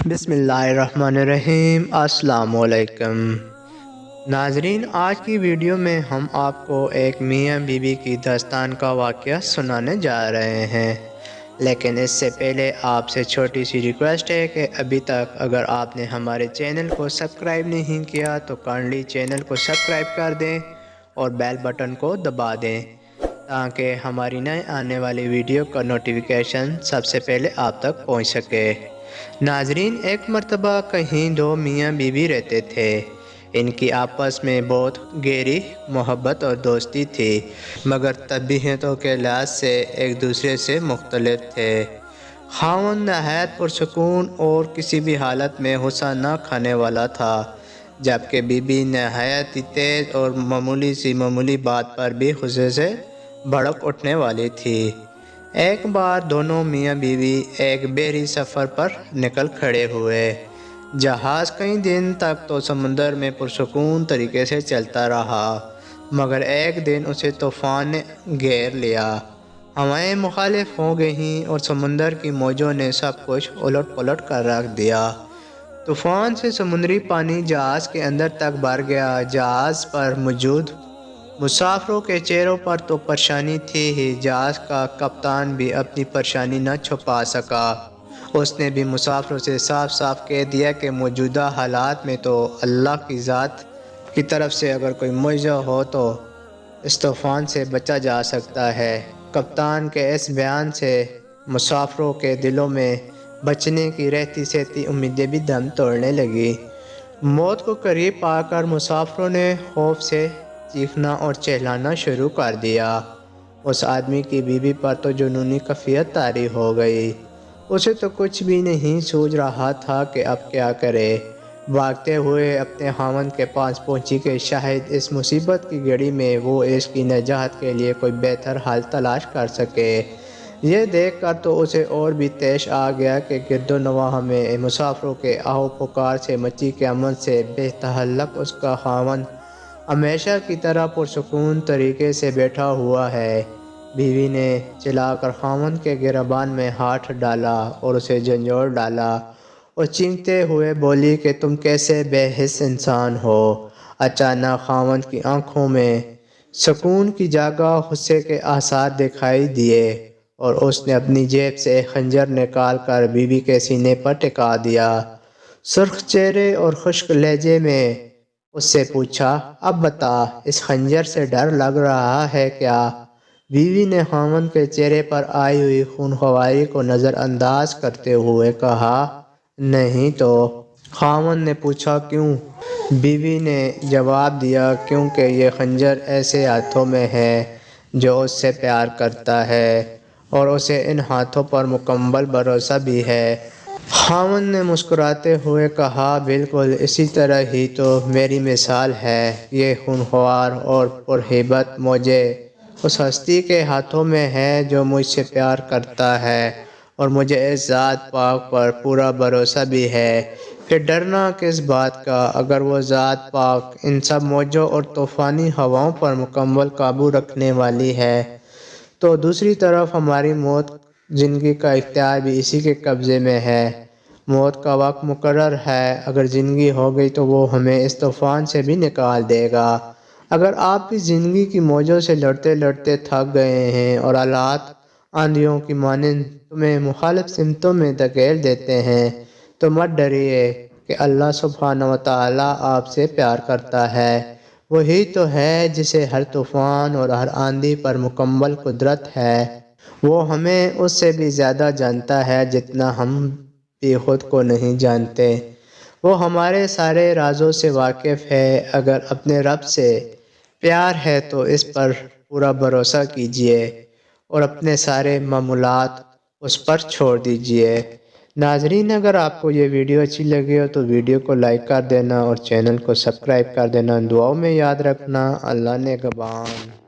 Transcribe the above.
بسم اللہ الرحمن الرحیم۔ السلام علیکم ناظرین، آج کی ویڈیو میں ہم آپ کو ایک میاں بیوی کی داستان کا واقعہ سنانے جا رہے ہیں، لیکن اس سے پہلے آپ سے چھوٹی سی ریکویسٹ ہے کہ ابھی تک اگر آپ نے ہمارے چینل کو سبسکرائب نہیں کیا تو کائنڈلی چینل کو سبسکرائب کر دیں اور بیل بٹن کو دبا دیں تاکہ ہماری نئے آنے والی ویڈیو کا نوٹیفیکیشن سب سے پہلے آپ تک پہنچ سکے۔ ناظرین، ایک مرتبہ کہیں دو میاں بیوی رہتے تھے۔ ان کی آپس میں بہت گہری محبت اور دوستی تھی، مگر طبیعتوں کے لحاظ سے ایک دوسرے سے مختلف تھے۔ خاوند نہایت پرسکون اور کسی بھی حالت میں غصہ نہ کھانے والا تھا، جبکہ بیوی نہایت تیز اور معمولی بات پر بھی غصے سے بھڑک اٹھنے والی تھی۔ ایک بار دونوں میاں بیوی ایک بحری سفر پر نکل کھڑے ہوئے۔ جہاز کئی دن تک تو سمندر میں پرسکون طریقے سے چلتا رہا، مگر ایک دن اسے طوفان نے گھیر لیا۔ ہوائیں مخالف ہو گئیں اور سمندر کی موجوں نے سب کچھ الٹ پلٹ کر رکھ دیا۔ طوفان سے سمندری پانی جہاز کے اندر تک بھر گیا۔ جہاز پر موجود مسافروں کے چہروں پر تو پریشانی تھی ہی، جہاز کا کپتان بھی اپنی پریشانی نہ چھپا سکا۔ اس نے بھی مسافروں سے صاف صاف کہہ دیا کہ موجودہ حالات میں تو اللہ کی ذات کی طرف سے اگر کوئی معجزہ ہو تو اس طوفان سے بچا جا سکتا ہے۔ کپتان کے اس بیان سے مسافروں کے دلوں میں بچنے کی رہتی سہتی امیدیں بھی دم توڑنے لگیں۔ موت کو قریب پا کر مسافروں نے خوف سے چیخنا اور چہلانا شروع کر دیا۔ اس آدمی کی بیوی پر تو جنونی کیفیت طاری ہو گئی۔ اسے تو کچھ بھی نہیں سوچ رہا تھا کہ اب کیا کرے۔ بھاگتے ہوئے اپنے خاوند کے پاس پہنچی کہ شاید اس مصیبت کی گھڑی میں وہ اس کی نجات کے لیے کوئی بہتر حل تلاش کر سکے۔ یہ دیکھ کر تو اسے اور بھی طیش آ گیا کہ گرد و نواح میں مسافروں کے آہ و پکار سے مچی قیامت سے بے تعلق اس کا خاوند ہمیشہ کی طرح پرسکون طریقے سے بیٹھا ہوا ہے۔ بیوی نے چلا کر خاوند کے گریبان میں ہاتھ ڈالا اور اسے جھنجھوڑ ڈالا اور چیختے ہوئے بولی کہ تم کیسے بے حس انسان ہو۔ اچانک خاوند کی آنکھوں میں سکون کی جگہ غصے کے آثار دکھائی دیے اور اس نے اپنی جیب سے ایک خنجر نکال کر بیوی کے سینے پر ٹکا دیا۔ سرخ چہرے اور خشک لہجے میں اس سے پوچھا، اب بتا، اس خنجر سے ڈر لگ رہا ہے کیا؟ بیوی نے خاوند کے چہرے پر آئی ہوئی خونخواری کو نظر انداز کرتے ہوئے کہا، نہیں تو۔ خاوند نے پوچھا، کیوں؟ بیوی نے جواب دیا، کیونکہ یہ خنجر ایسے ہاتھوں میں ہے جو اس سے پیار کرتا ہے اور اسے ان ہاتھوں پر مکمل بھروسہ بھی ہے۔ خاوند نے مسکراتے ہوئے کہا، بالکل اسی طرح ہی تو میری مثال ہے۔ یہ خونخوار اور پرہیبت موجیں اس ہستی کے ہاتھوں میں ہے جو مجھ سے پیار کرتا ہے اور مجھے اس ذات پاک پر پورا بھروسہ بھی ہے۔ پھر ڈرنا کس بات کا؟ اگر وہ ذات پاک ان سب موجوں اور طوفانی ہواؤں پر مکمل قابو رکھنے والی ہے تو دوسری طرف ہماری موت، زندگی کا اختیار بھی اسی کے قبضے میں ہے۔ موت کا وقت مقرر ہے، اگر زندگی ہو گئی تو وہ ہمیں اس طوفان سے بھی نکال دے گا۔ اگر آپ بھی زندگی کی موجوں سے لڑتے لڑتے تھک گئے ہیں اور حالات آندھیوں کی مانند تمہیں مخالف سمتوں میں دھکیل دیتے ہیں تو مت ڈریے کہ اللہ سبحانہ و تعالیٰ آپ سے پیار کرتا ہے۔ وہی تو ہے جسے ہر طوفان اور ہر آندھی پر مکمل قدرت ہے۔ وہ ہمیں اس سے بھی زیادہ جانتا ہے جتنا ہم بھی خود کو نہیں جانتے۔ وہ ہمارے سارے رازوں سے واقف ہے۔ اگر اپنے رب سے پیار ہے تو اس پر پورا بھروسہ کیجیے اور اپنے سارے معاملات اس پر چھوڑ دیجیے۔ ناظرین، اگر آپ کو یہ ویڈیو اچھی لگی ہو تو ویڈیو کو لائک کر دینا اور چینل کو سبسکرائب کر دینا۔ دعاؤں میں یاد رکھنا۔ اللہ نگہبان۔